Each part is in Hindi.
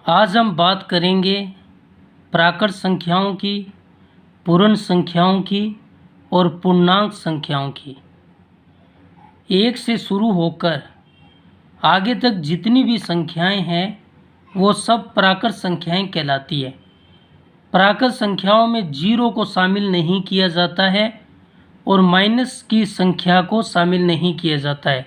आज हम बात करेंगे प्राकृत संख्याओं की, पूर्ण संख्याओं की और पूर्णांक संख्याओं की। एक से शुरू होकर आगे तक जितनी भी संख्याएं हैं वो सब प्राकृत संख्याएं कहलाती है। प्राकृत संख्याओं में जीरो को शामिल नहीं किया जाता है और माइनस की संख्या को शामिल नहीं किया जाता है।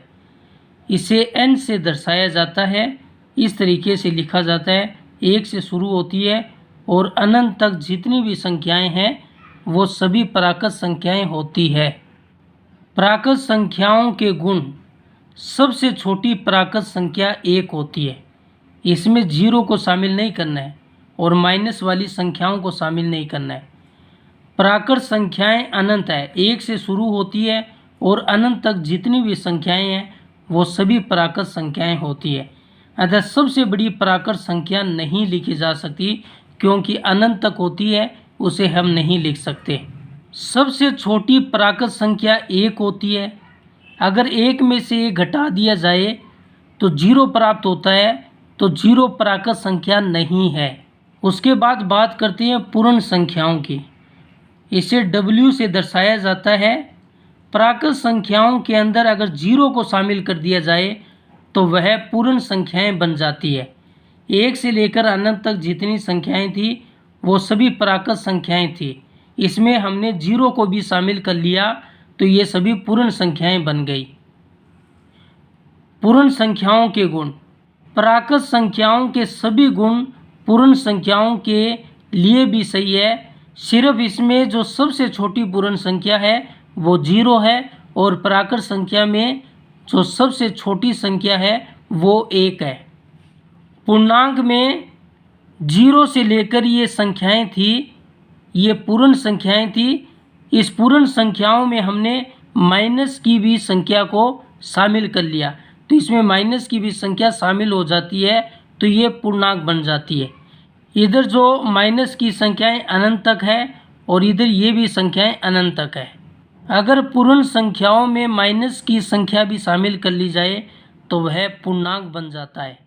इसे n से दर्शाया जाता है। इस तरीके से लिखा जाता है, एक से शुरू होती है और अनंत तक जितनी भी संख्याएं हैं वो सभी प्राकृत संख्याएं होती है। प्राकृत संख्याओं के गुण, सबसे छोटी प्राकृत संख्या 1 होती है। इसमें जीरो को शामिल नहीं करना है और माइनस वाली संख्याओं को शामिल नहीं करना है। प्राकृत संख्याएं अनंत है, 1 से शुरू होती है और अनंत तक जितनी भी संख्याएं हैं वो सभी प्राकृत संख्याएं होती है। अतः सबसे बड़ी प्राकृत संख्या नहीं लिखी जा सकती, क्योंकि अनंत तक होती है, उसे हम नहीं लिख सकते। सबसे छोटी प्राकृत संख्या 1 होती है। अगर 1 में से 1 घटा दिया जाए तो 0 प्राप्त होता है, तो 0 प्राकृत संख्या नहीं है। उसके बाद बात करते हैं पूर्ण संख्याओं की। इसे W से दर्शाया जाता है। प्राकृत संख्याओं के अंदर अगर 0 को शामिल कर दिया जाए तो वह पूर्ण संख्याएं बन जाती है। 1 से लेकर अनंत तक जितनी संख्याएं थी वो सभी प्राकृत संख्याएं थी। इसमें हमने 0 को भी शामिल कर लिया तो ये सभी पूर्ण संख्याएं बन गई। पूर्ण संख्याओं के गुण, प्राकृत संख्याओं के सभी गुण पूर्ण संख्याओं के लिए भी सही है। सिर्फ इसमें जो सबसे छोटी पूर्ण संख्या है वो 0 है और प्राकृत संख्या में जो सबसे छोटी संख्या है वो 1 है। पूर्णांक में 0 से लेकर ये संख्याएं थी, ये पूर्ण संख्याएं थी। इस पूर्ण संख्याओं में हमने माइनस की भी संख्या को शामिल कर लिया, तो इसमें माइनस की भी संख्या शामिल हो जाती है, तो ये पूर्णांक बन जाती है। इधर जो माइनस की संख्याएं अनंत तक है और इधर ये भी संख्याएं अनंत तक है। अगर पूर्ण संख्याओं में माइनस की संख्या भी शामिल कर ली जाए तो वह पूर्णांक बन जाता है।